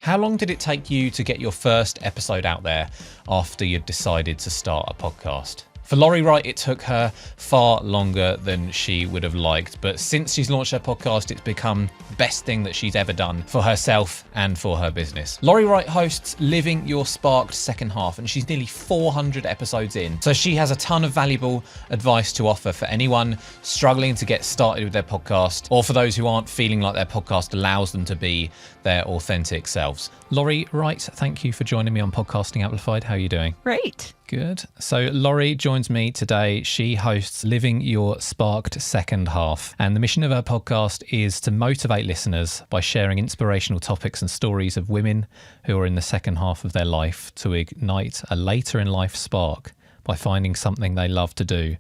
How long did it take you to get your first episode out there after you'd decided to start a podcast? For Laurie Wright, it took her far longer than she would have liked, but since she's launched her podcast, it's become the best thing that she's ever done for herself and for her business. Laurie Wright hosts Living Your Sparked Second Half, and she's nearly 400 episodes in, so she has a ton of valuable advice to offer for anyone struggling to get started with their podcast, or for those who aren't feeling like their podcast allows them to be their authentic selves. Laurie Wright, thank you for joining me on Podcasting Amplified. How are you doing? Great. Good. So Laurie joins me today. She hosts Living Your Sparked Second Half. And the mission of her podcast is to motivate listeners by sharing inspirational topics and stories of women who are in the second half of their life to ignite a later in life spark by finding something they love to do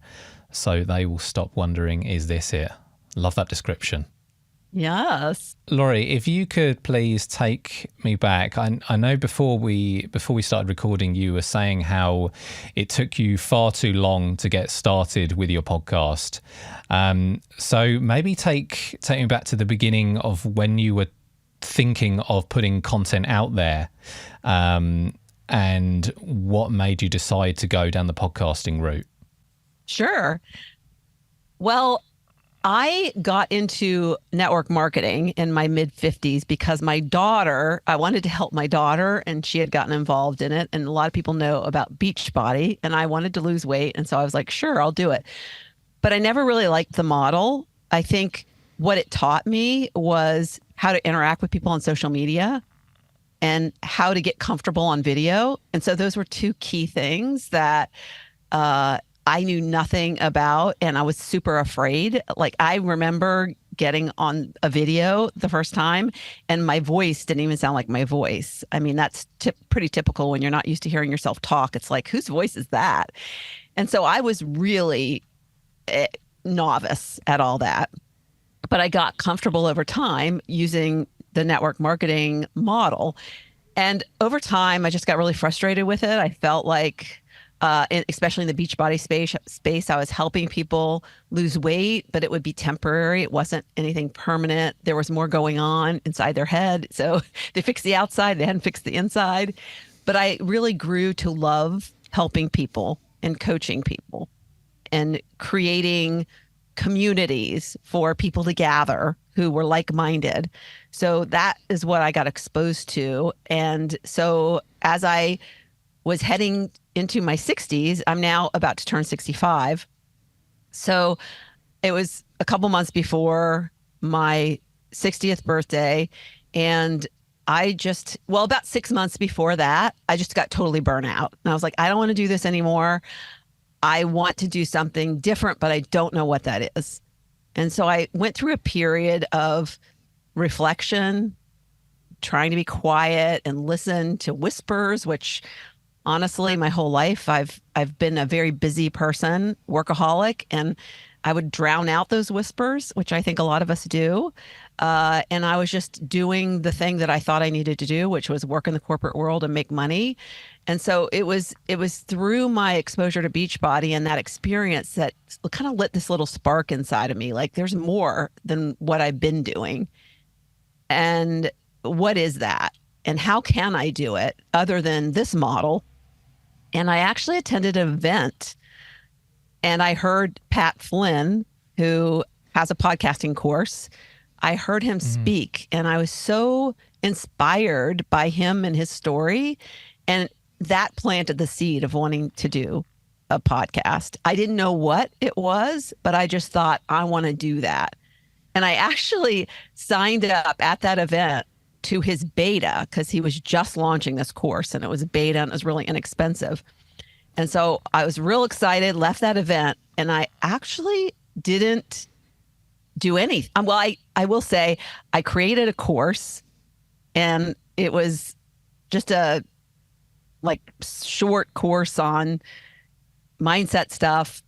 so they will stop wondering, is this it? Love that description. Yes. Laurie, if you could please take me back. I know before we started recording, you were saying how it took you far too long to get started with your podcast. So maybe take me back to the beginning of when you were thinking of putting content out there, and what made you decide to go down the podcasting route. Sure. Well, I got into network marketing in my mid-50s because I wanted to help my daughter, and she had gotten involved in it. And a lot of people know about Beachbody, and I wanted to lose weight. And so I was like, sure, I'll do it. But I never really liked the model. I think what it taught me was how to interact with people on social media and how to get comfortable on video. And so those were two key things that I knew nothing about, and I was super afraid. Like, I remember getting on a video the first time and my voice didn't even sound like my voice. I mean, that's pretty typical when you're not used to hearing yourself talk. It's like, whose voice is that? And so I was really novice at all that. But I got comfortable over time using the network marketing model. And over time, I just got really frustrated with it. I felt like, especially in the Beachbody space, I was helping people lose weight, but it would be temporary. It wasn't anything permanent. There was more going on inside their head. So they fixed the outside, they hadn't fixed the inside. But I really grew to love helping people and coaching people and creating communities for people to gather who were like-minded. So that is what I got exposed to. And so as I was heading into my 60s, I'm now about to turn 65. So it was a couple months before my 60th birthday. And about 6 months before that, I just got totally burnt out. And I was like, I don't want to do this anymore. I want to do something different, but I don't know what that is. And so I went through a period of reflection, trying to be quiet and listen to whispers, which honestly, my whole life, I've been a very busy person, workaholic, and I would drown out those whispers, which I think a lot of us do. And I was just doing the thing that I thought I needed to do, which was work in the corporate world and make money. And so it was through my exposure to Beachbody and that experience that kind of lit this little spark inside of me. Like, there's more than what I've been doing. And what is that? And how can I do it other than this model? And I actually attended an event and I heard Pat Flynn, who has a podcasting course. I heard him speak and I was so inspired by him and his story. And that planted the seed of wanting to do a podcast. I didn't know what it was, but I just thought, I want to do that. And I actually signed up at that event to his beta because he was just launching this course and it was beta and it was really inexpensive. And so I was real excited, left that event, and I actually didn't do anything. Well, I will say I created a course and it was just a short course on mindset stuff.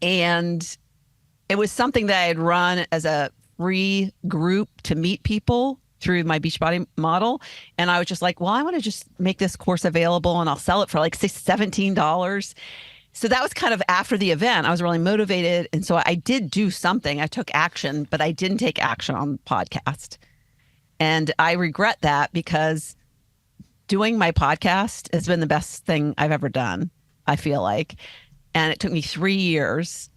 And it was something that I had run as a free group to meet people through my Beachbody model. And I was just like, well, I want to just make this course available and I'll sell it for like $17. So that was kind of after the event. I was really motivated. And so I did do something. I took action, but I didn't take action on the podcast. And I regret that because doing my podcast has been the best thing I've ever done, I feel like. And it took me 3 years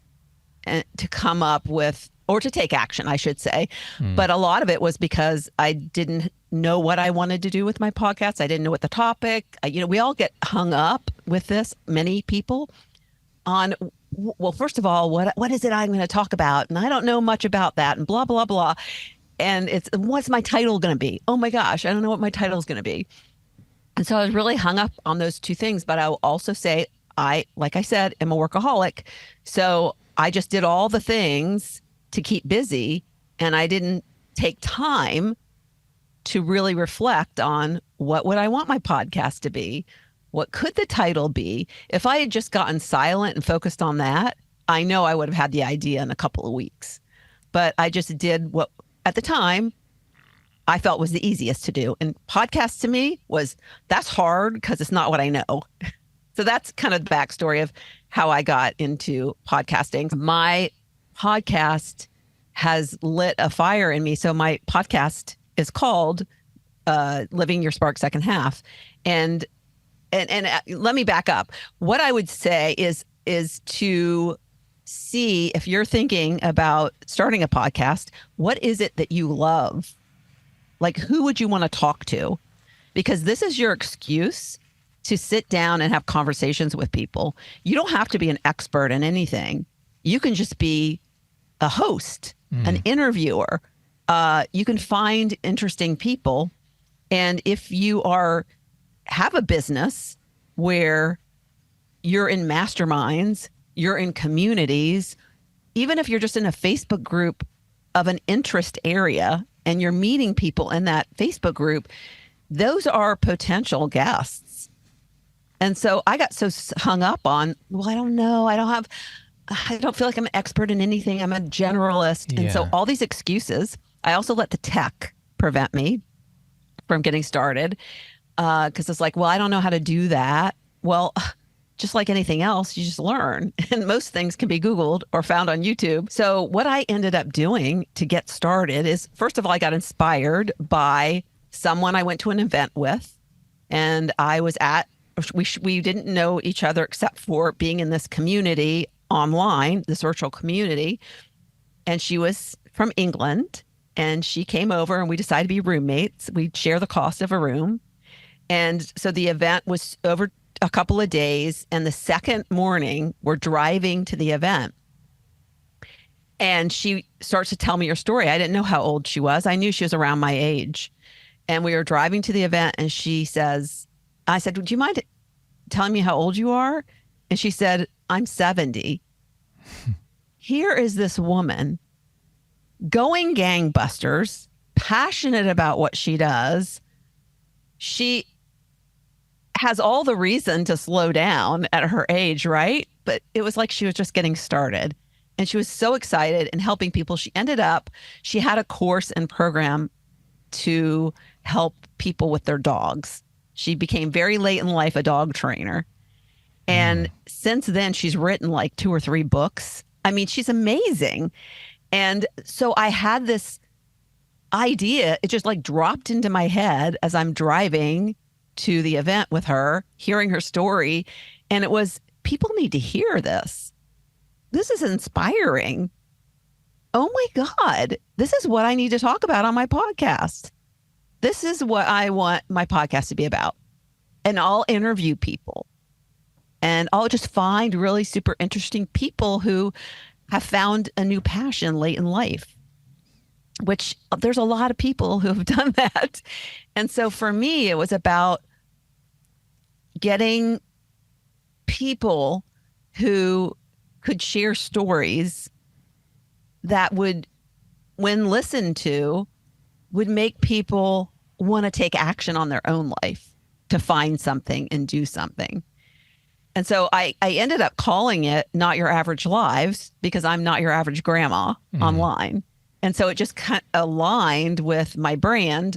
to come up with, or to take action, I should say. But a lot of it was because I didn't know what I wanted to do with my podcast. I didn't know what the topic, we all get hung up with this, many people, on, well, first of all, what is it I'm going to talk about? And I don't know much about that, and blah, blah, blah. And it's, what's my title going to be? Oh my gosh, I don't know what my title is going to be. And so I was really hung up on those two things. But I will also say, like I said, am a workaholic. So I just did all the things to keep busy, and I didn't take time to really reflect on what would I want my podcast to be? What could the title be? If I had just gotten silent and focused on that, I know I would have had the idea in a couple of weeks. But I just did what at the time I felt was the easiest to do. And podcast to me that's hard because it's not what I know. So that's kind of the backstory of how I got into podcasting. My podcast has lit a fire in me. So my podcast is called Living Your Spark Second Half. And let me back up. What I would say is to see, if you're thinking about starting a podcast, what is it that you love? Like, who would you want to talk to? Because this is your excuse to sit down and have conversations with people. You don't have to be an expert in anything. You can just be a host, an interviewer. You can find interesting people. And if you have a business where you're in masterminds, you're in communities, even if you're just in a Facebook group of an interest area and you're meeting people in that Facebook group, those are potential guests. And so I got so hung up on, well, I don't know. I don't feel like I'm an expert in anything. I'm a generalist. Yeah. And so all these excuses, I also let the tech prevent me from getting started. Because it's like, well, I don't know how to do that. Well, just like anything else, you just learn. And most things can be Googled or found on YouTube. So what I ended up doing to get started is, first of all, I got inspired by someone I went to an event with. And I was we didn't know each other except for being in this community online, this virtual community. And she was from England, and she came over, and we decided to be roommates. We'd share the cost of a room. And so the event was over a couple of days. And the second morning, we're driving to the event. And she starts to tell me her story. I didn't know how old she was. I knew she was around my age. And we were driving to the event, and I said, would you mind telling me how old you are? And she said, I'm 70. Here is this woman going gangbusters, passionate about what she does. She has all the reason to slow down at her age, right? But it was like she was just getting started. And she was so excited and helping people. She had a course and program to help people with their dogs. She became very late in life a dog trainer. And since then, she's written like 2 or 3 books. I mean, she's amazing. And so I had this idea. It just like dropped into my head as I'm driving to the event with her, hearing her story. And it was, people need to hear this. This is inspiring. Oh my God, this is what I need to talk about on my podcast. This is what I want my podcast to be about. And I'll interview people. And I'll just find really super interesting people who have found a new passion late in life, which there's a lot of people who have done that. And so for me, it was about getting people who could share stories that would, when listened to, would make people want to take action on their own life to find something and do something. And so I ended up calling it Not Your Average Lives, because I'm not your average grandma online. And so it just kind of aligned with my brand.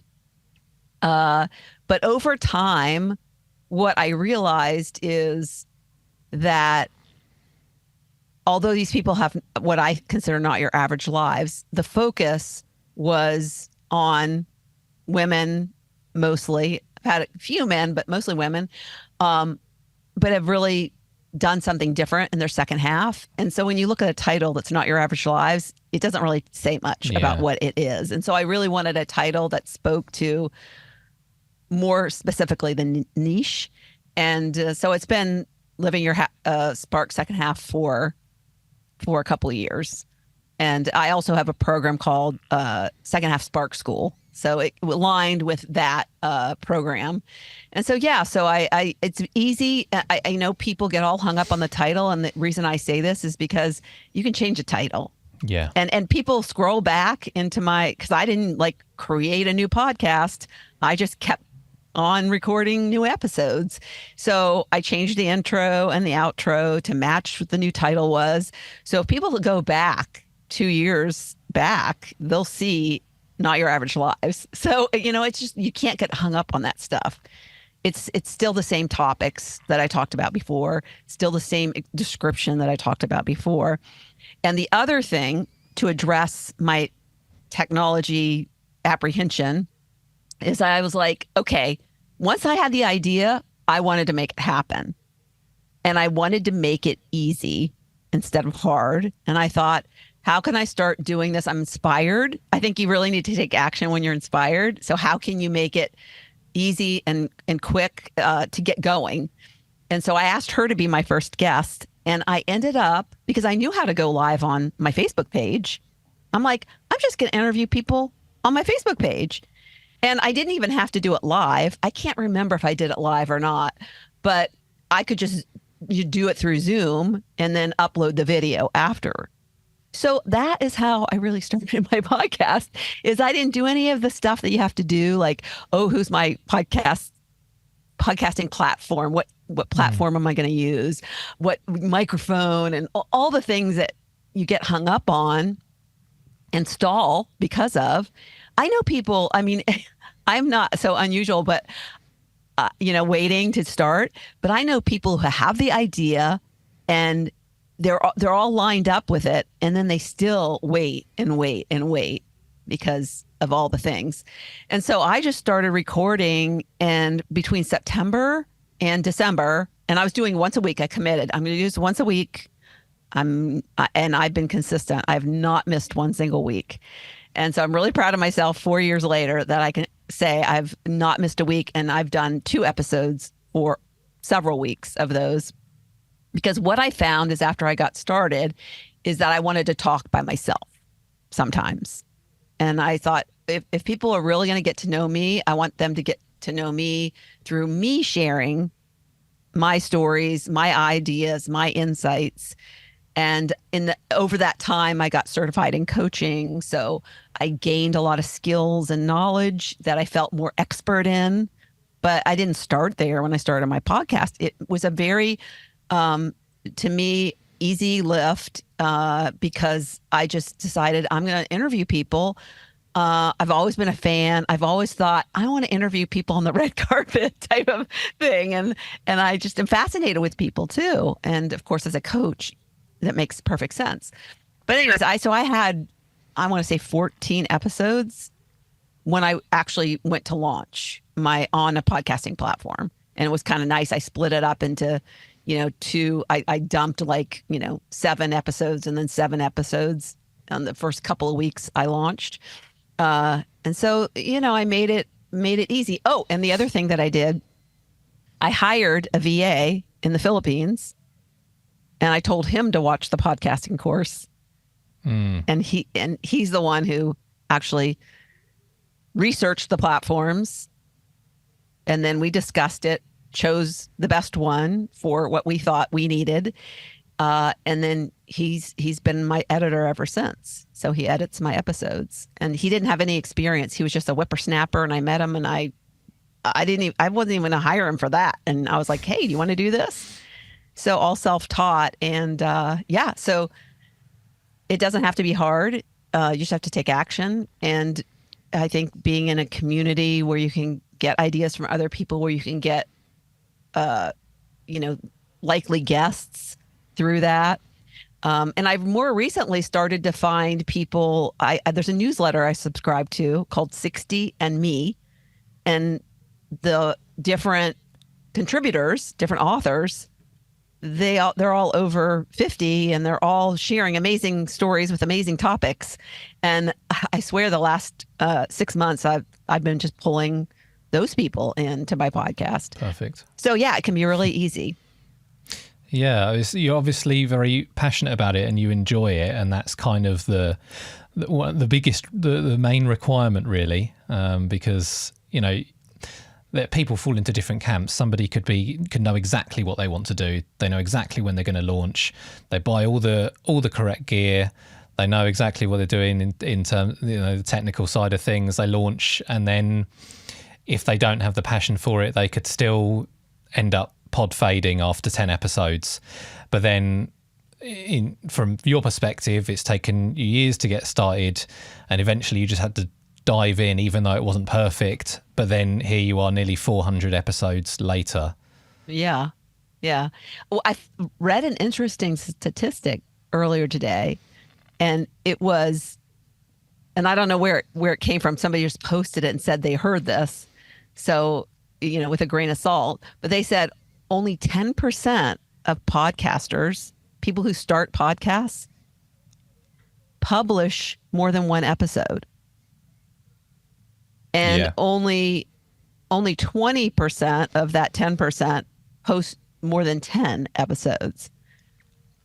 But over time, what I realized is that although these people have what I consider not your average lives, the focus was on women mostly. I've had a few men, but mostly women, but have really done something different in their second half. And so when you look at a title that's not your average lives, it doesn't really say much about what it is. And so I really wanted a title that spoke to more specifically the niche. And so it's been living your spark second half for a couple of years. And I also have a program called Second Half Spark School. So it aligned with that program. And so, yeah, so I it's easy. I know people get all hung up on the title. And the reason I say this is because you can change a title. Yeah. And people scroll back into because I didn't like create a new podcast. I just kept on recording new episodes. So I changed the intro and the outro to match what the new title was. So if people go back 2 years back, they'll see Not Your Average Lives. So, it's just, you can't get hung up on that stuff. It's still the same topics that I talked about before, still the same description that I talked about before. And the other thing to address my technology apprehension is I was like, okay, once I had the idea, I wanted to make it happen. And I wanted to make it easy instead of hard. And I thought, how can I start doing this? I'm inspired. I think you really need to take action when you're inspired. So how can you make it easy and quick to get going? And so I asked her to be my first guest. And I ended up, because I knew how to go live on my Facebook page, I'm like, I'm just going to interview people on my Facebook page. And I didn't even have to do it live. I can't remember if I did it live or not, but I could just do it through Zoom and then upload the video after. So that is how I really started my podcast. Is I didn't do any of the stuff that you have to do, like, oh, who's my podcasting platform? What platform am I going to use? What microphone? And all the things that you get hung up on and stall because of. I know people, I mean, I'm not so unusual, but, waiting to start. But I know people who have the idea and they're all lined up with it. And then they still wait and wait and wait because of all the things. And so I just started recording, and between September and December, and I was doing once a week. I committed. I'm going to do this once a week. And I've been consistent. I've not missed one single week. And so I'm really proud of myself 4 years later that I can say I've not missed a week, and I've done 2 episodes for several weeks of those. Because what I found is after I got started is that I wanted to talk by myself sometimes. And I thought if people are really going to get to know me, I want them to get to know me through me sharing my stories, my ideas, my insights. And over that time, I got certified in coaching. So I gained a lot of skills and knowledge that I felt more expert in. But I didn't start there when I started my podcast. It was a very, to me, easy lift because I just decided I'm going to interview people. I've always been a fan. I've always thought I want to interview people on the red carpet type of thing. And I just am fascinated with people too. And of course, as a coach, that makes perfect sense. But anyways, I had, I want to say 14 episodes when I actually went to launch on a podcasting platform. And it was kind of nice. I split it up into, 2, I dumped 7 episodes and then 7 episodes on the first couple of weeks I launched. And so, I made it easy. Oh, and the other thing that I did, I hired a VA in the Philippines, and I told him to watch the podcasting course. And he's the one who actually researched the platforms. And then we discussed it, chose the best one for what we thought we needed. And then he's been my editor ever since. So he edits my episodes, and he didn't have any experience. He was just a whippersnapper, and I met him, and I wasn't even gonna hire him for that. And I was like, hey, do you want to do this? So all self-taught. And so it doesn't have to be hard. You just have to take action. And I think being in a community where you can get ideas from other people, where you can get, likely guests through that. And I've more recently started to find people. There's a newsletter I subscribe to called 60 and Me. And the different contributors, different authors, they're all over 50, and they're all sharing amazing stories with amazing topics. And I swear the last 6 months I've been just pulling those people into my podcast. Perfect. So yeah, it can be really easy. Yeah, you're obviously very passionate about it and you enjoy it, and that's kind of the main requirement, really, because that people fall into different camps. Somebody could know exactly what they want to do. They know exactly when they're going to launch. They buy all the correct gear. They know exactly what they're doing in terms, the technical side of things. They launch, and then if they don't have the passion for it, they could still end up pod fading after 10 episodes. But then from your perspective, it's taken you years to get started, and eventually you just had to dive in, even though it wasn't perfect. But then here you are nearly 400 episodes later. Yeah. Well, I read an interesting statistic earlier today, and it was, and I don't know where it came from. Somebody just posted it and said they heard this. So, with a grain of salt, but they said only 10% of podcasters, people who start podcasts, publish more than one episode. And only 20% of that 10% post more than 10 episodes.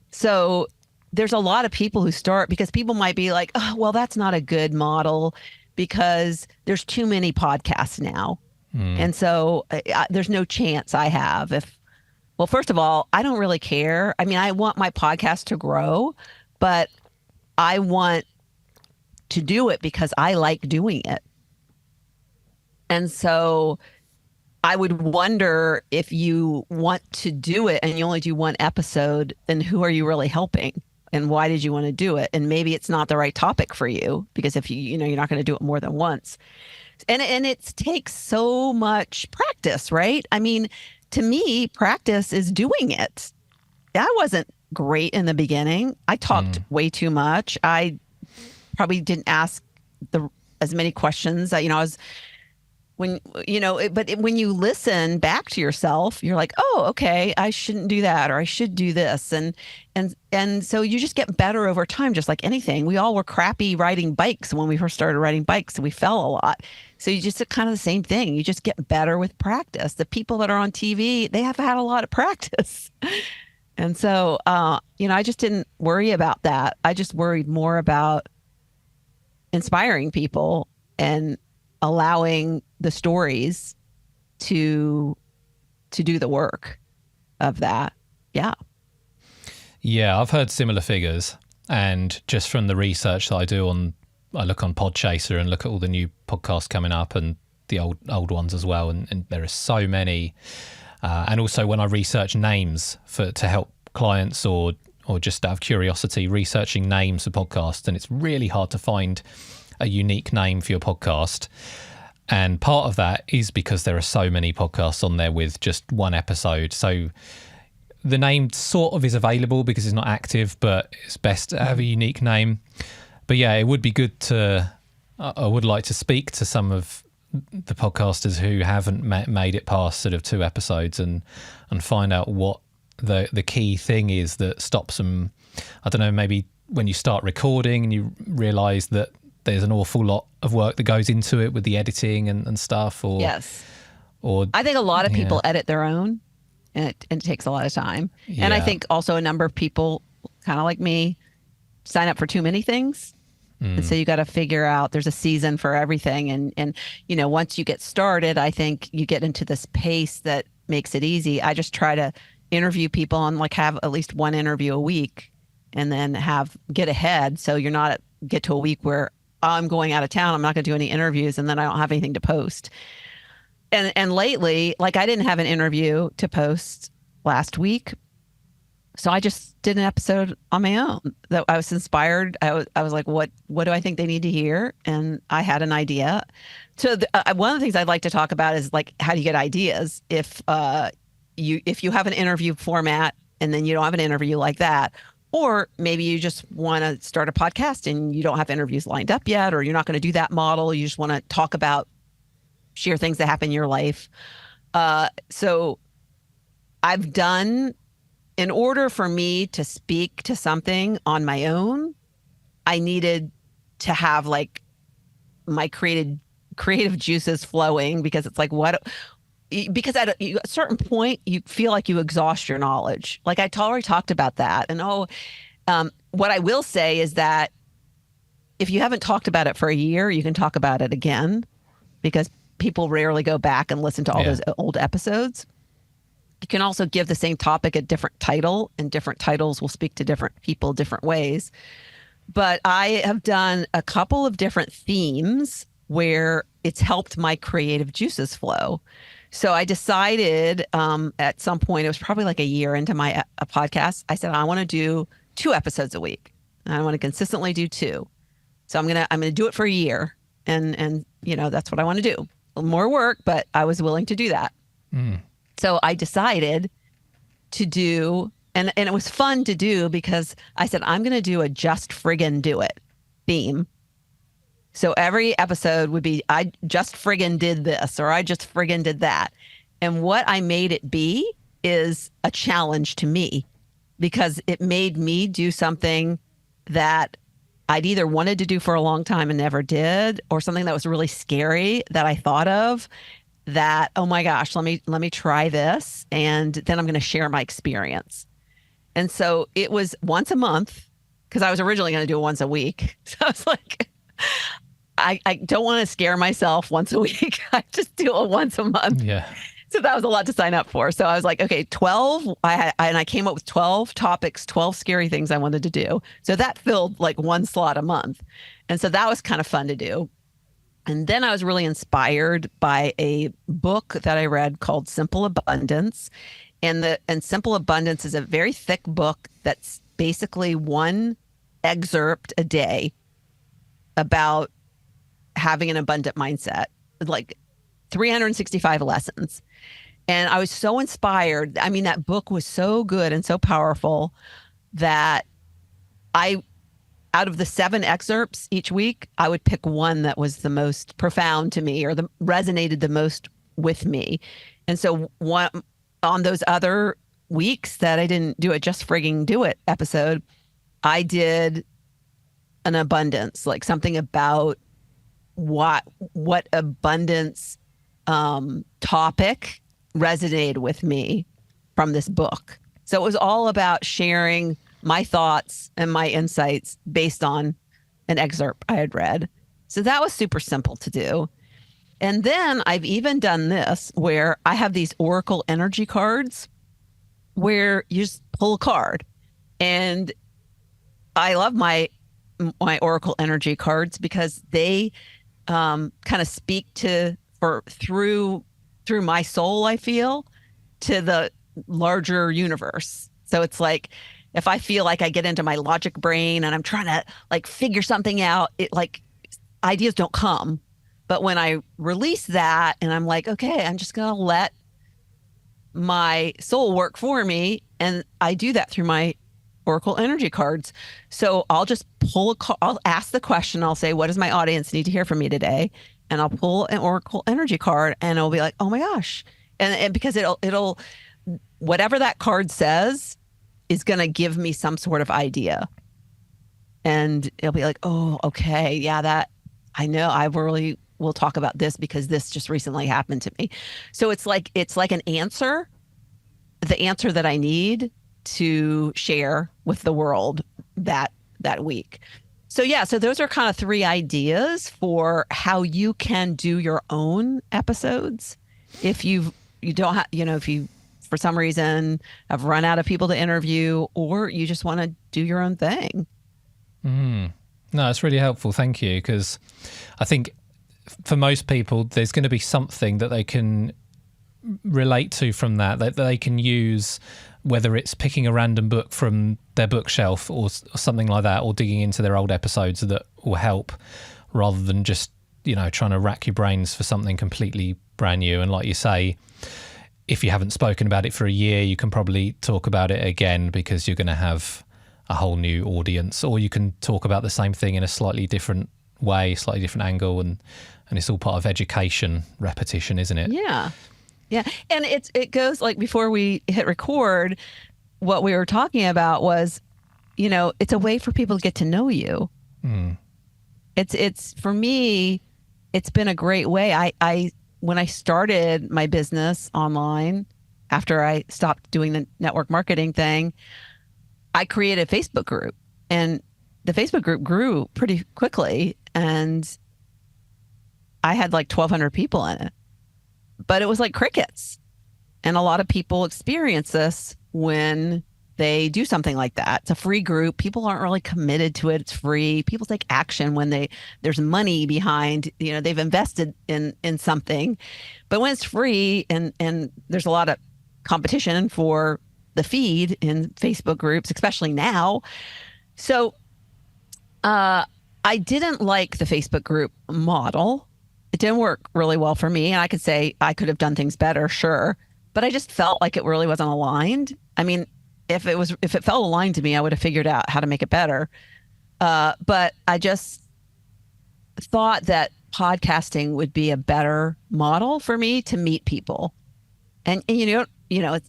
So there's a lot of people who start because people might be like, oh, well, that's not a good model because there's too many podcasts now. And so there's no chance I have. Well, first of all, I don't really care. I mean, I want my podcast to grow, but I want to do it because I like doing it. And so I would wonder, if you want to do it and you only do one episode, then who are you really helping? And why did you want to do it? And maybe it's not the right topic for you, because if you're not going to do it more than once. And it takes so much practice, right? I mean, to me, practice is doing it. I wasn't great in the beginning. I talked way too much. I probably didn't ask as many questions. I was but when you listen back to yourself, you're like, oh, okay, I shouldn't do that, or I should do this. And so you just get better over time, just like anything. We all were crappy riding bikes when we first started riding bikes, and we fell a lot. So you just kind of the same thing. You just get better with practice. The people that are on TV, they have had a lot of practice. And so, I just didn't worry about that. I just worried more about inspiring people and allowing the stories to do the work of that. Yeah, I've heard similar figures, and just from the research that I look on Podchaser and look at all the new podcasts coming up and the old ones as well, and there are so many. And also when I research names to help clients or just out of curiosity, researching names for podcasts, and it's really hard to find a unique name for your podcast. And part of that is because there are so many podcasts on there with just one episode. So the name sort of is available because it's not active, but it's best to have a unique name. But yeah, it would be good I would like to speak to some of the podcasters who haven't made it past sort of 2 episodes and find out what the key thing is that stops them. I don't know, maybe when you start recording and you realize that there's an awful lot of work that goes into it with the editing and stuff. Yes. Or I think a lot of people edit their own, and it takes a lot of time. Yeah. And I think also a number of people, kind of like me, sign up for too many things. And so you got to figure out there's a season for everything. And once you get started, I think you get into this pace that makes it easy. I just try to interview people and have at least one interview a week, and then get ahead. So you're not get to a week where I'm going out of town, I'm not going to do any interviews, and then I don't have anything to post. And lately, I didn't have an interview to post last week, so I just did an episode on my own. That I was inspired. I was like, what do I think they need to hear? And I had an idea. So one of the things I'd like to talk about is how do you get ideas if you have an interview format and then you don't have an interview like that. Or maybe you just want to start a podcast and you don't have interviews lined up yet, or you're not going to do that model. You just want to talk about share things that happen in your life. So I've done, in order for me to speak to something on my own, I needed to have like my creative juices flowing, because it's like, because at a certain point you feel like you exhaust your knowledge. Like I already talked about that. And what I will say is that if you haven't talked about it for a year, you can talk about it again, because people rarely go back and listen to all those old episodes. You can also give the same topic a different title, and different titles will speak to different people different ways. But I have done a couple of different themes where it's helped my creative juices flow. So I decided at some point, it was probably like a year into my podcast, I said, I want to do 2 episodes a week. And I want to consistently do 2. So I'm gonna do it for a year, and that's what I want to do. A little more work, but I was willing to do that. So I decided to do, and it was fun to do, because I said, I'm gonna do a just friggin' do it theme. So every episode would be, I just friggin' did this, or I just friggin' did that. And what I made it be is a challenge to me, because it made me do something that I'd either wanted to do for a long time and never did, or something that was really scary that I thought of, that, oh my gosh, let me try this, and then I'm going to share my experience. And so it was once a month, because I was originally going to do it once a week. So I was like, I don't want to scare myself once a week. I just do it once a month. Yeah. So that was a lot to sign up for. So I was like, okay, 12. I came up with 12 topics, 12 scary things I wanted to do. So that filled like 1 slot a month. And so that was kind of fun to do. And then I was really inspired by a book that I read called Simple Abundance. And Simple Abundance is a very thick book that's basically 1 excerpt a day about having an abundant mindset, like 365 lessons. And I was so inspired. I mean, that book was so good and so powerful that out of the 7 excerpts each week, I would pick one that was the most profound to me, or resonated the most with me. And so on those other weeks that I didn't do it, just frigging do it episode, I did an abundance, like something about what abundance topic resonated with me from this book. So it was all about sharing my thoughts and my insights based on an excerpt I had read. So that was super simple to do. And then I've even done this, where I have these Oracle energy cards where you just pull a card. And I love my Oracle energy cards, because they kind of speak through my soul, I feel, to the larger universe. So it's like, if I feel like I get into my logic brain and I'm trying to like figure something out, it like ideas don't come. But when I release that and I'm like, okay, I'm just going to let my soul work for me. And I do that through my Oracle energy cards. So I'll just I'll ask the question. I'll say, what does my audience need to hear from me today? And I'll pull an Oracle energy card, and it'll be like, oh my gosh. And because it'll, whatever that card says is going to give me some sort of idea. And it'll be like, oh, okay. Yeah, that I know. I really will talk about this because this just recently happened to me. So it's like an answer, the answer that I need to share with the world that week. So yeah, so those are kind of 3 ideas for how you can do your own episodes. If you don't have, if you for some reason have run out of people to interview, or you just want to do your own thing. No, it's really helpful. Thank you. Because I think for most people, there's going to be something that they can relate to from that they can use, whether it's picking a random book from their bookshelf or something like that, or digging into their old episodes that will help, rather than just, trying to rack your brains for something completely brand new. And like you say, if you haven't spoken about it for a year, you can probably talk about it again, because you're going to have a whole new audience, or you can talk about the same thing in a slightly different way, slightly different angle, and And it's all part of education, repetition, isn't it? Yeah. Yeah. And it goes like before we hit record, what we were talking about was, it's a way for people to get to know you. It's for me, it's been a great way. I when I started my business online, after I stopped doing the network marketing thing, I created a Facebook group, and the Facebook group grew pretty quickly, and I had like 1,200 people in it, but it was like crickets. And a lot of people experience this when they do something like that. It's a free group. People aren't really committed to it. It's free. People take action when there's money behind, they've invested in something. But when it's free and there's a lot of competition for the feed in Facebook groups, especially now. So I didn't like the Facebook group model. It didn't work really well for me. And I could say I could have done things better, sure. But I just felt like it really wasn't aligned. I mean, if it felt aligned to me, I would have figured out how to make it better. But I just thought that podcasting would be a better model for me to meet people. And it's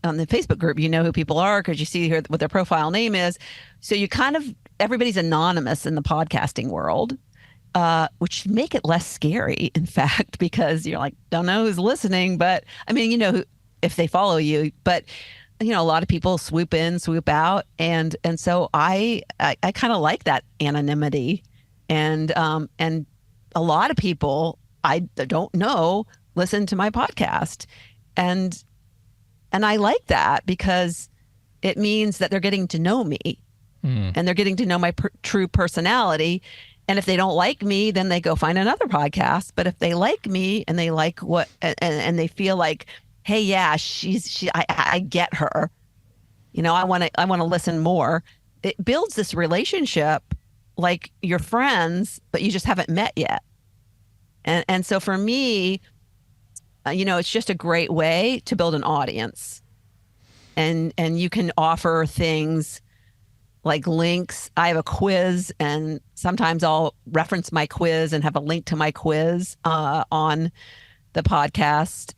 on the Facebook group, who people are because you see here what their profile name is. So everybody's anonymous in the podcasting world, which should make it less scary, in fact, because you're like, don't know who's listening, but I mean, if they follow you, but a lot of people swoop in, swoop out. And so I kind of like that anonymity, and a lot of people I don't know listen to my podcast, and I like that because it means that they're getting to know me, and they're getting to know my true personality. And if they don't like me, then they go find another podcast. But if they like me and they like what, and they feel like, hey, yeah, I get her, I want to listen more. It builds this relationship like you're friends, but you just haven't met yet. And so for me, it's just a great way to build an audience, and you can offer things like links. I have a quiz, and sometimes I'll reference my quiz and have a link to my quiz on the podcast.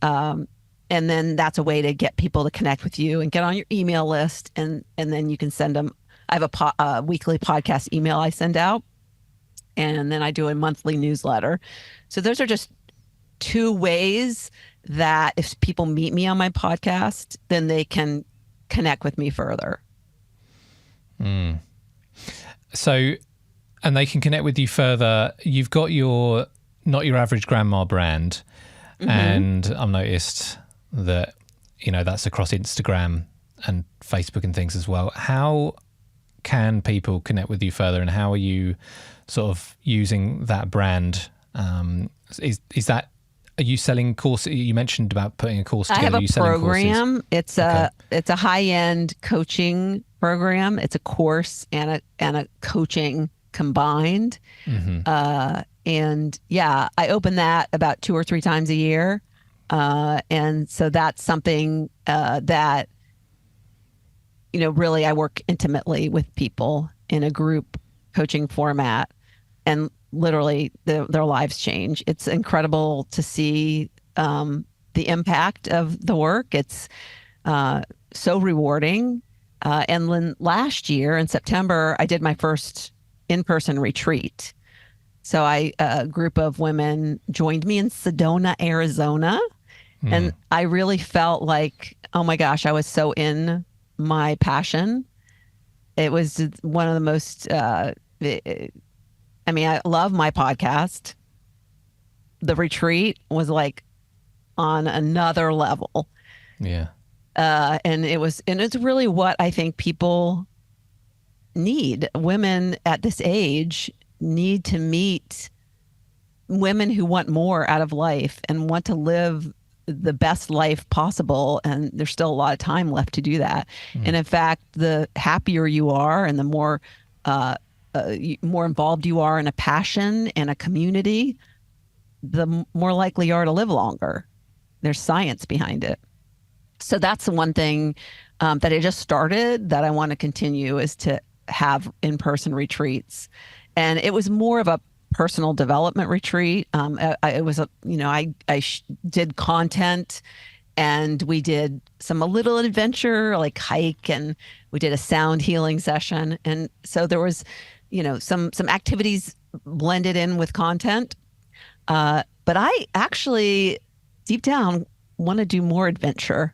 And then that's a way to get people to connect with you and get on your email list. And then you can send them. I have a weekly podcast email I send out, and then I do a monthly newsletter. So those are just two ways that if people meet me on my podcast, then they can connect with me further. So, and they can connect with you further. You've got your Not Your Average Grandma brand, and I've noticed that, that's across Instagram and Facebook and things as well. How can people connect with you further, and how are you sort of using that brand? Is that, are you selling courses? You mentioned about putting a course together. I have a program. It's a high-end coaching program. It's a course and a coaching combined. And yeah, I open that about 2 or 3 times a year. And so that's something that, really I work intimately with people in a group coaching format, and literally their lives change. It's incredible to see the impact of the work. It's so rewarding. And then last year in September, I did my first in-person retreat. So a group of women joined me in Sedona, Arizona. And I really felt like, oh my gosh, I was so in my passion. It was one of the most, I love my podcast. The retreat was like on another level. Yeah. And it's really what I think people need. Women at this age need to meet women who want more out of life and want to live the best life possible. And there's still a lot of time left to do that. And in fact, the happier you are and the more involved you are in a passion and a community, the more likely you are to live longer. There's science behind it. So that's the one thing that I just started that I want to continue, is to have in-person retreats. And it was more of a personal development retreat. It was did content, and we did a little adventure like hike, and we did a sound healing session. And so there was, some activities blended in with content. But I actually deep down want to do more adventure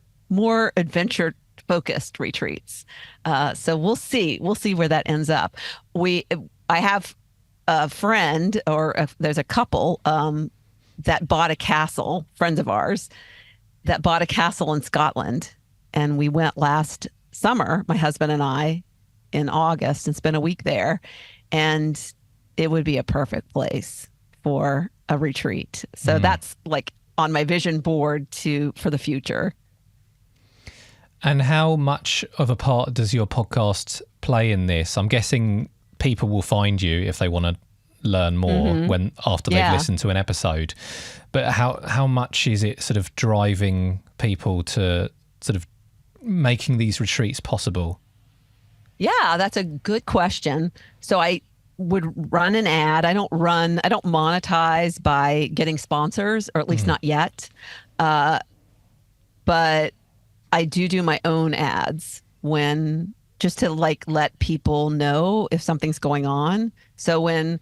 focused retreats. So we'll see where that ends up. I have a friend, there's a couple that bought a castle, friends of ours, that bought a castle in Scotland. And we went last summer, my husband and I, in August, and spent a week there. And it would be a perfect place for a retreat. So that's like on my vision board for the future. And how much of a part does your podcast play in this? I'm guessing people will find you if they want to learn more after they've listened to an episode. But how much is it sort of driving people to sort of making these retreats possible? Yeah, that's a good question. So I would run an ad. I don't monetize by getting sponsors, or at least not yet. But I do my own ads just to let people know if something's going on. So when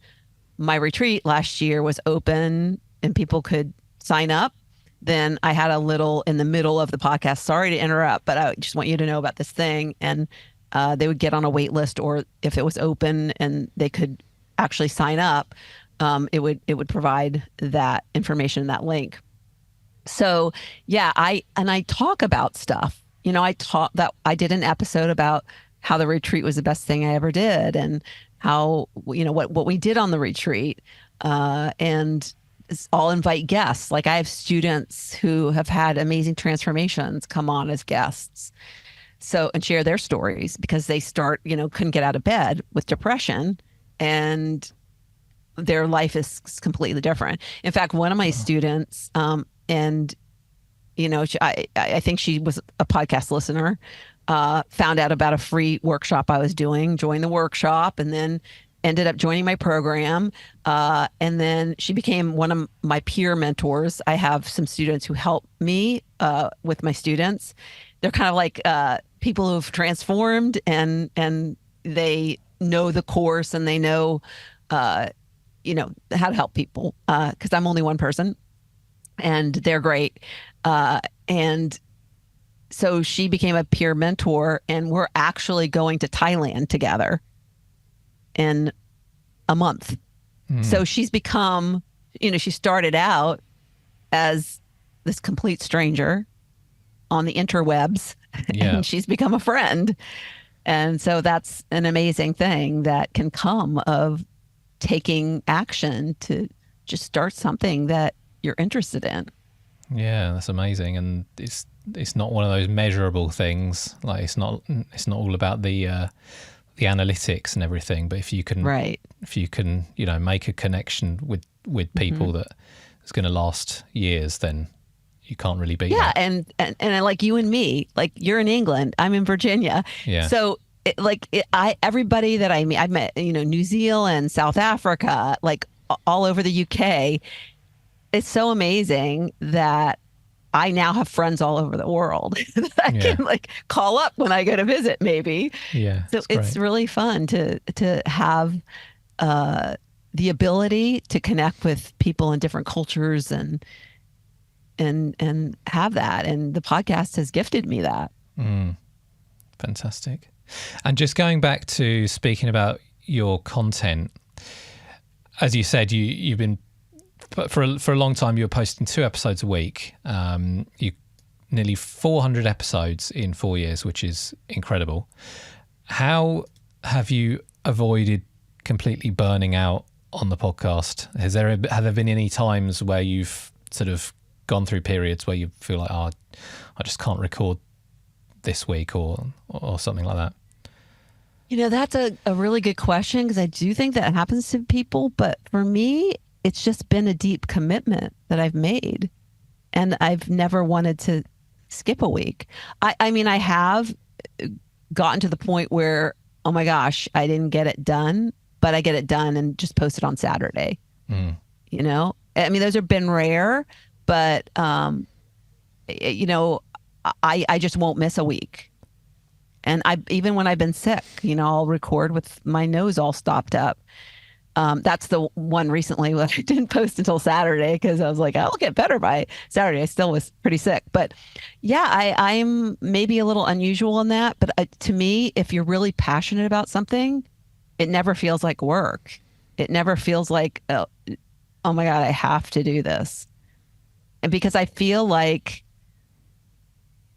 my retreat last year was open and people could sign up, then I had a little in the middle of the podcast, sorry to interrupt, but I just want you to know about this thing. And they would get on a wait list, or if it was open and they could actually sign up, it would provide that information, that link. So yeah, I talk about stuff. I did an episode about how the retreat was the best thing I ever did, and how, what we did on the retreat. And I'll invite guests. Like I have students who have had amazing transformations come on as guests. So, and share their stories, because they couldn't get out of bed with depression, and their life is completely different. In fact, one of my students, I think she was a podcast listener, found out about a free workshop I was doing, joined the workshop, and then ended up joining my program. And then she became one of my peer mentors. I have some students who help me with my students. They're kind of like people who've transformed, and they know the course, and they know, how to help people, because I'm only one person, and they're great. And so she became a peer mentor, and we're actually going to Thailand together in a month. So she's become, she started out as this complete stranger on the interwebs, and she's become a friend. And so that's an amazing thing that can come of taking action to just start something that you're interested in. Yeah, that's amazing. And it's not one of those measurable things. Like it's not all about the analytics and everything, but if you can make a connection with people that is going to last years, then you can't really beat that. And like you and me, like you're in England, I'm in Virginia. Yeah. So everybody that I meet, I've met, New Zealand, South Africa, like all over the UK. It's so amazing that I now have friends all over the world that I can call up when I go to visit, maybe. Yeah. So it's really fun to have the ability to connect with people in different cultures and have that. And the podcast has gifted me that. Fantastic. And just going back to speaking about your content, as you said, you've been, but for a long time, you were posting 2 episodes a week. You nearly 400 episodes in 4 years, which is incredible. How have you avoided completely burning out on the podcast? Have there been any times where you've sort of gone through periods where you feel like, I just can't record this week or something like that? That's a really good question, because I do think that happens to people. But for me, it's just been a deep commitment that I've made, and I've never wanted to skip a week. I mean, I have gotten to the point where, oh my gosh, I didn't get it done, but I get it done and just post it on Saturday. You know, I mean, those have been rare, but, you know, I just won't miss a week. And even when I've been sick, you know, I'll record with my nose all stopped up. That's the one recently that I didn't post until Saturday because I was like, I'll get better by Saturday. I still was pretty sick. But yeah, I'm maybe a little unusual in that. But to me, if you're really passionate about something, it never feels like work. It never feels like, oh my God, I have to do this. And because I feel like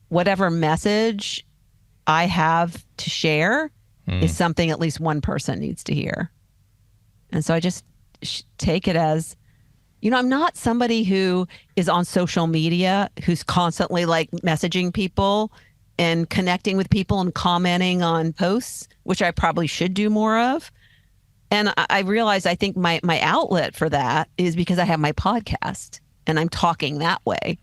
whatever message I have to share is something at least one person needs to hear. And so I just take it as, you know, I'm not somebody who is on social media, who's constantly like messaging people and connecting with people and commenting on posts, which I probably should do more of. And I realize I think my outlet for that is because I have my podcast and I'm talking that way.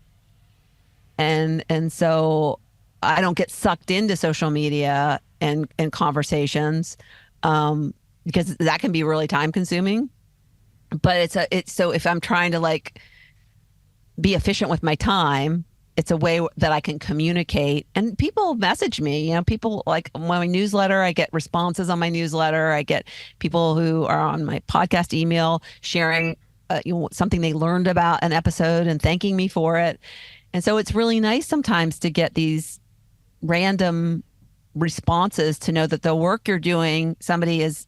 And so I don't get sucked into social media and conversations. Because that can be really time consuming. But it's so if I'm trying to like be efficient with my time, it's a way that I can communicate. And people message me, you know, people like my newsletter, I get responses on my newsletter. I get people who are on my podcast email sharing you know, something they learned about an episode and thanking me for it. And so it's really nice sometimes to get these random responses to know that the work you're doing, somebody is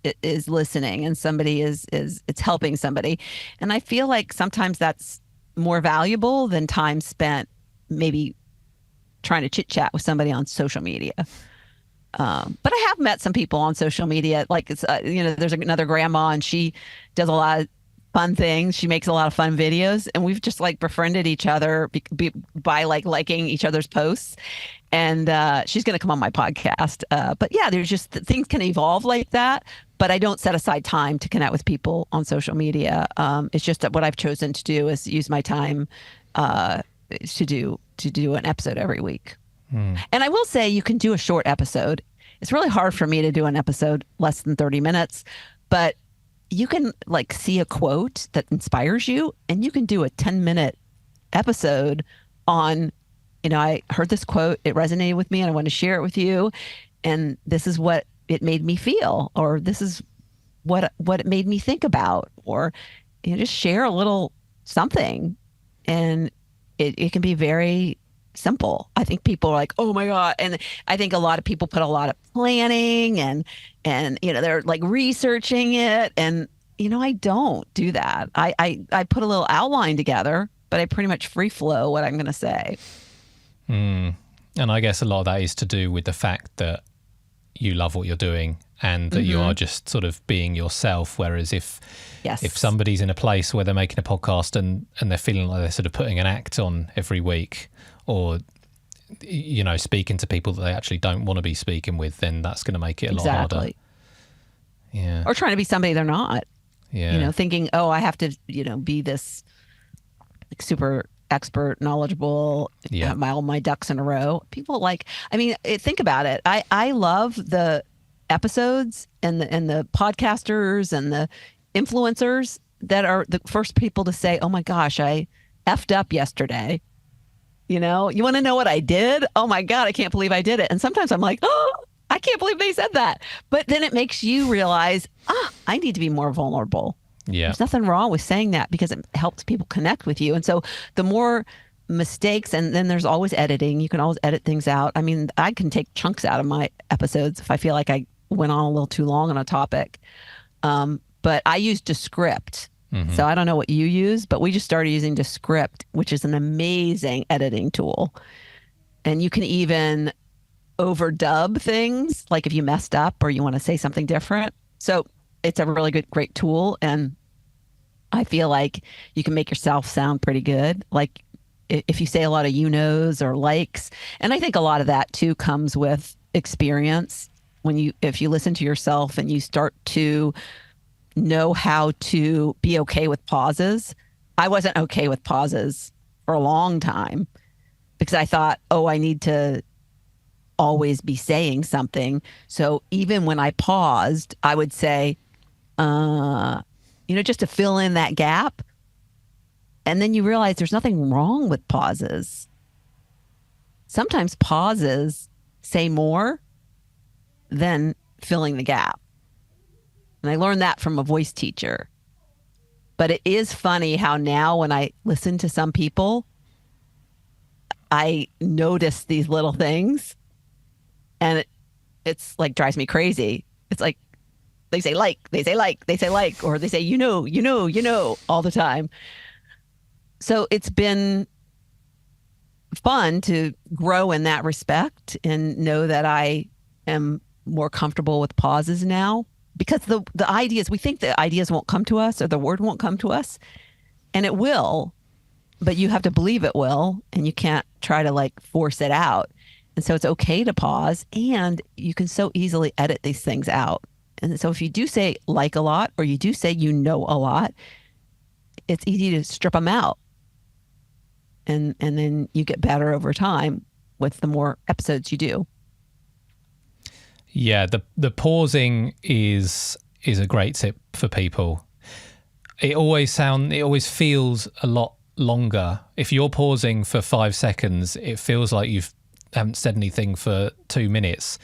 listening and somebody is it's helping somebody. And I feel like sometimes that's more valuable than time spent maybe trying to chit chat with somebody on social media. But I have met some people on social media, like it's you know, there's another grandma and she does a lot of fun things. She makes a lot of fun videos, and we've just like befriended each other by like liking each other's posts. And she's going to come on my podcast. But yeah, there's just things can evolve like that. But I don't set aside time to connect with people on social media. It's just that what I've chosen to do is use my time to do an episode every week. And I will say you can do a short episode. It's really hard for me to do an episode less than 30 minutes, but you can like see a quote that inspires you and you can do a 10-minute episode on, you know, I heard this quote, it resonated with me and I want to share it with you. And this is what it made me feel, or this is what it made me think about, or you know, just share a little something. And it can be very simple. I think people are like, oh my God. And I think a lot of people put a lot of planning and, you know, they're like researching it. And, you know, I don't do that. I put a little outline together, but I pretty much free flow what I'm going to say. And I guess a lot of that is to do with the fact that you love what you're doing and that you are just sort of being yourself. Whereas if somebody's in a place where they're making a podcast and they're feeling like they're sort of putting an act on every week, or you know, speaking to people that they actually don't want to be speaking with, then that's going to make it a lot harder. Yeah. Or trying to be somebody they're not. Yeah. You know, thinking, oh, I have to, you know, be this like super expert, knowledgeable, have all my ducks in a row. People like, I mean, think about it. I love the episodes and the podcasters and the influencers that are the first people to say, oh my gosh, I effed up yesterday. You know, you want to know what I did? Oh my God, I can't believe I did it. And sometimes I'm like, oh, I can't believe they said that. But then it makes you realize, I need to be more vulnerable. Yeah. There's nothing wrong with saying that because it helps people connect with you. And so the more mistakes, and then there's always editing. You can always edit things out. I mean, I can take chunks out of my episodes if I feel like I went on a little too long on a topic. But I use Descript. So I don't know what you use, but we just started using Descript, which is an amazing editing tool. And you can even overdub things, like if you messed up or you want to say something different. So it's a really great tool. And I feel like you can make yourself sound pretty good. Like if you say a lot of you knows or likes, and I think a lot of that too comes with experience. If you listen to yourself and you start to know how to be okay with pauses. I wasn't okay with pauses for a long time because I thought, oh, I need to always be saying something. So even when I paused, I would say, just to fill in that gap. And then you realize there's nothing wrong with pauses. Sometimes pauses say more than filling the gap. And I learned that from a voice teacher. But it is funny how now when I listen to some people, I notice these little things, and it's like drives me crazy. It's like they say like, or they say, all the time. So it's been fun to grow in that respect and know that I am more comfortable with pauses now, because the ideas, we think the ideas won't come to us or the word won't come to us, and it will, but you have to believe it will, and you can't try to like force it out. And so it's okay to pause, and you can so easily edit these things out. And so if you do say like a lot, or you do say a lot, it's easy to strip them out. And then you get better over time with the more episodes you do. Yeah, the pausing is a great tip for people. It always feels a lot longer. If you're pausing for 5 seconds, it feels like you haven't said anything for 2 minutes.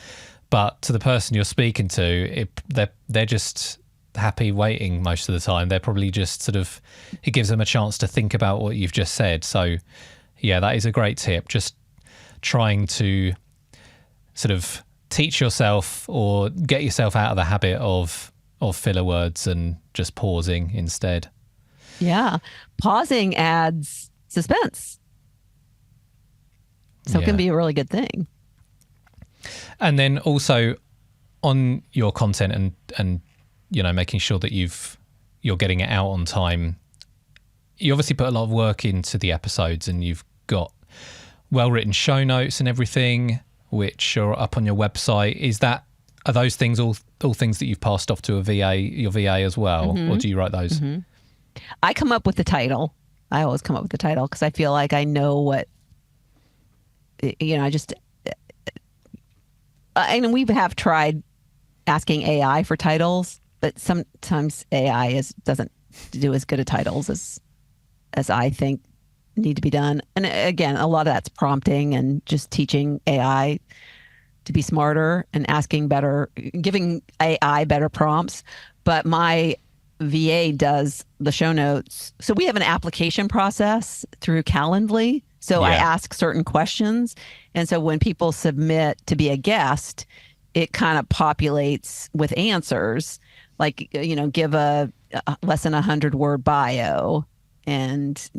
But to the person you're speaking to, they're just happy waiting most of the time. They're probably just sort of, it gives them a chance to think about what you've just said. So yeah, that is a great tip. Just trying to sort of teach yourself or get yourself out of the habit of filler words and just pausing instead. Yeah. Pausing adds suspense. So it can be a really good thing. And then also on your content and making sure that you're getting it out on time. You obviously put a lot of work into the episodes, and you've got well-written show notes and everything, which are up on your website. Are those things all things that you've passed off to your VA as well, or do you write those? Mm-hmm. I come up with the title. I always come up with the title because I feel like I know what, I just, and we have tried asking AI for titles, but sometimes AI doesn't do as good a titles as I think need to be done. And again, a lot of that's prompting and just teaching AI to be smarter and giving AI better prompts. But my VA does the show notes. So we have an application process through Calendly. So I ask certain questions. And so when people submit to be a guest, it kind of populates with answers, like, give a less than 100-word bio, and,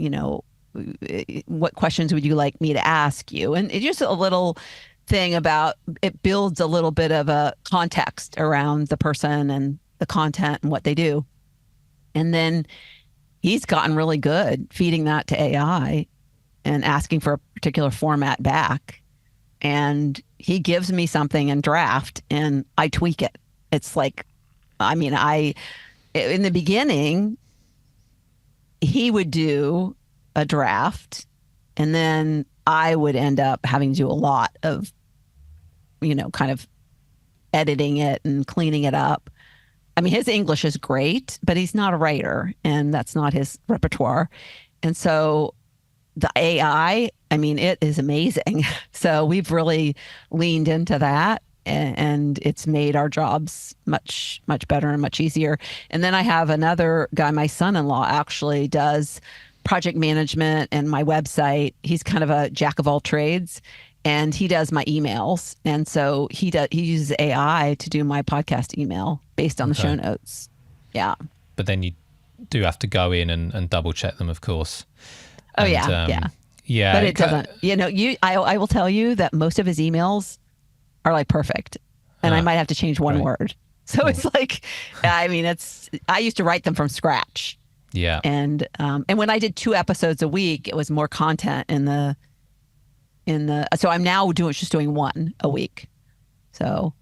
what questions would you like me to ask you? And it's just a little thing about, it builds a little bit of a context around the person and the content and what they do. And then he's gotten really good feeding that to AI and asking for a particular format back. And he gives me something in draft and I tweak it. It's like, in the beginning, he would do a draft and then I would end up having to do a lot of, kind of editing it and cleaning it up. His English is great, but he's not a writer and that's not his repertoire. And so the AI, it is amazing. So we've really leaned into that, and it's made our jobs much, much better and much easier. And then I have another guy, my son-in-law actually does project management and my website. He's kind of a jack of all trades, and he does my emails. And so he uses AI to do my podcast email based on the show notes. Yeah. But then you do have to go in and double check them, of course. Oh, yeah. Yeah. But it doesn't, I will tell you that most of his emails are like perfect. And I might have to change one word. So it's like, I used to write them from scratch. Yeah. And when I did 2 episodes a week, it was more content so I'm now just doing 1 a week. So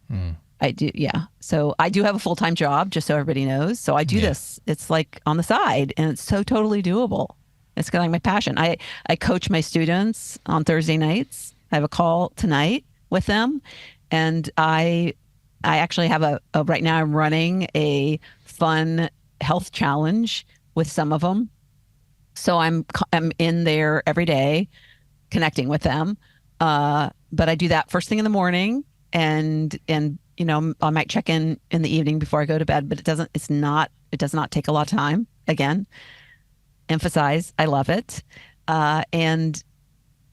I do. Yeah. So I do have a full-time job, just so everybody knows. So I do this. It's like on the side, and it's so totally doable. It's kind of like my passion. I coach my students on Thursday nights. I have a call tonight with them, and I actually have right now I'm running a fun health challenge with some of them. So I'm in there every day connecting with them. But I do that first thing in the morning, and I might check in the evening before I go to bed, but it does not take a lot of time. Again, emphasize, I love it. And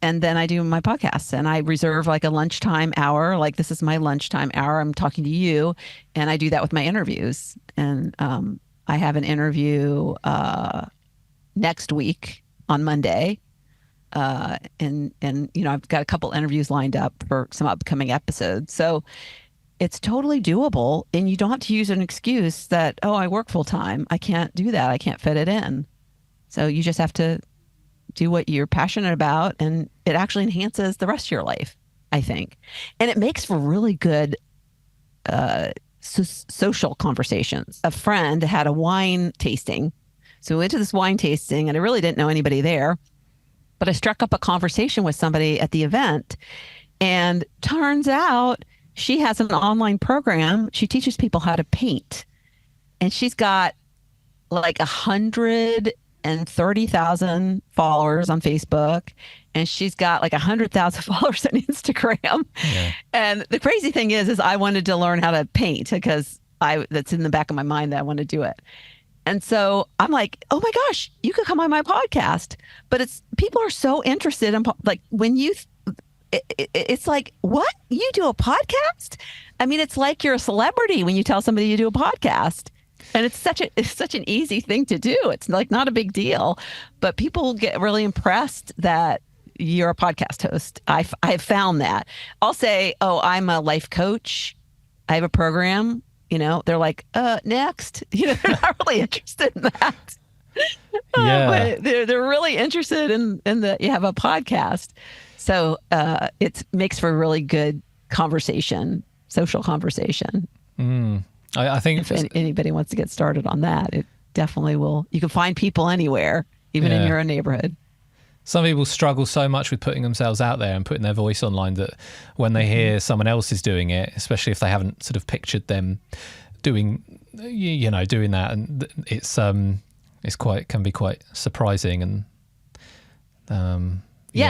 then I do my podcasts, and I reserve like a lunchtime hour. Like, this is my lunchtime hour. I'm talking to you, and I do that with my interviews. And I have an interview next week on Monday. And I've got a couple interviews lined up for some upcoming episodes. So it's totally doable, and you don't have to use an excuse that, oh, I work full time, I can't do that, I can't fit it in. So you just have to do what you're passionate about, and it actually enhances the rest of your life, I think. And it makes for really good social conversations. A friend had a wine tasting. So we went to this wine tasting, and I really didn't know anybody there, but I struck up a conversation with somebody at the event, and turns out she has an online program. She teaches people how to paint, and she's got like 130,000 followers on Facebook, and she's got like 100,000 followers on Instagram. Yeah. And the crazy thing is I wanted to learn how to paint because that's in the back of my mind that I want to do it. And so I'm like, oh my gosh, you could come on my podcast. But people are so interested in, like, when it's like, what? You do a podcast? I mean, it's like you're a celebrity when you tell somebody you do a podcast. And it's such an easy thing to do. It's like not a big deal, but people get really impressed that you're a podcast host. I've found that. I'll say, oh, I'm a life coach, I have a program. They're like, next. They're not really interested in that. Yeah. But they're really interested in that you have a podcast. So it makes for a really good conversation, social conversation. I think if anybody wants to get started on that, it definitely will. You can find people anywhere, even in your own neighborhood. Some people struggle so much with putting themselves out there and putting their voice online that when they hear someone else is doing it, especially if they haven't sort of pictured them doing that, and can be quite surprising. And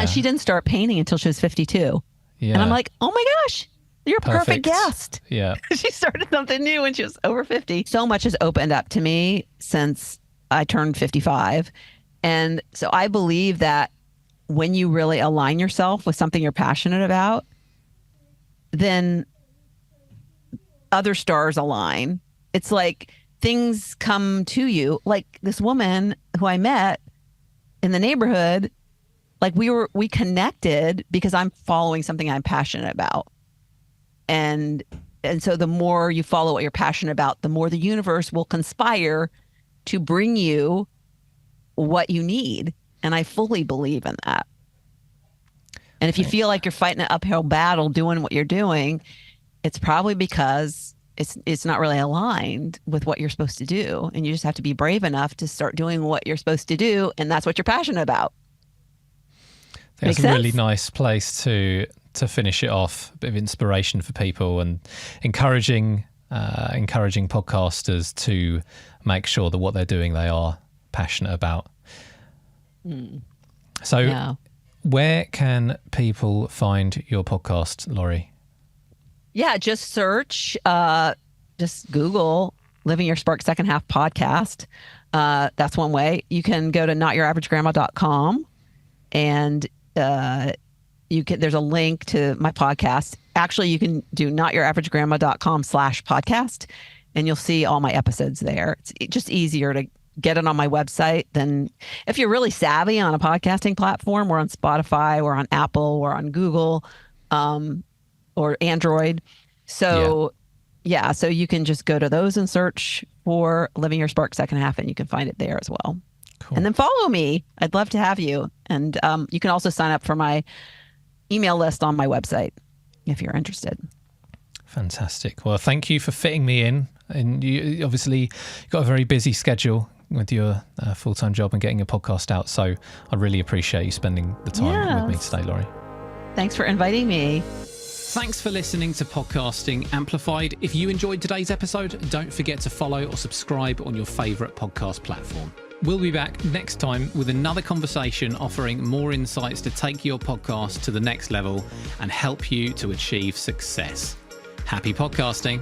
she didn't start painting until she was 52. Yeah. And I'm like, oh my gosh, you're a perfect guest. Yeah. She started something new when she was over 50. So much has opened up to me since I turned 55. And so I believe that when you really align yourself with something you're passionate about, then other stars align. It's like things come to you. Like this woman who I met in the neighborhood, like we connected because I'm following something I'm passionate about. And so the more you follow what you're passionate about, the more the universe will conspire to bring you what you need. And I fully believe in that. And if you feel like you're fighting an uphill battle doing what you're doing, it's probably because it's not really aligned with what you're supposed to do. And you just have to be brave enough to start doing what you're supposed to do. And that's what you're passionate about. That's a really nice place to finish it off. A bit of inspiration for people, and encouraging podcasters to make sure that what they're doing, they are passionate about. So where can people find your podcast, Laurie? Yeah, just search, just Google Living Your Spark Second Half podcast. That's one way. You can go to notyouraveragegrandma.com, and there's a link to my podcast. Actually, you can do notyouraveragegrandma.com/podcast, and you'll see all my episodes there. It's just easier to get it on my website than if you're really savvy on a podcasting platform. We're on Spotify, we're on Apple, we're on Google, or Android. So so you can just go to those and search for Living Your Spark Second Half, and you can find it there as well. Cool. And then follow me. I'd love to have you. And you can also sign up for my email list on my website if you're interested. Fantastic. Well, thank you for fitting me in. And you obviously got a very busy schedule with your full-time job and getting your podcast out. So I really appreciate you spending the time with me today, Laurie. Thanks for inviting me. Thanks for listening to Podcasting Amplified. If you enjoyed today's episode, don't forget to follow or subscribe on your favourite podcast platform. We'll be back next time with another conversation offering more insights to take your podcast to the next level and help you to achieve success. Happy podcasting.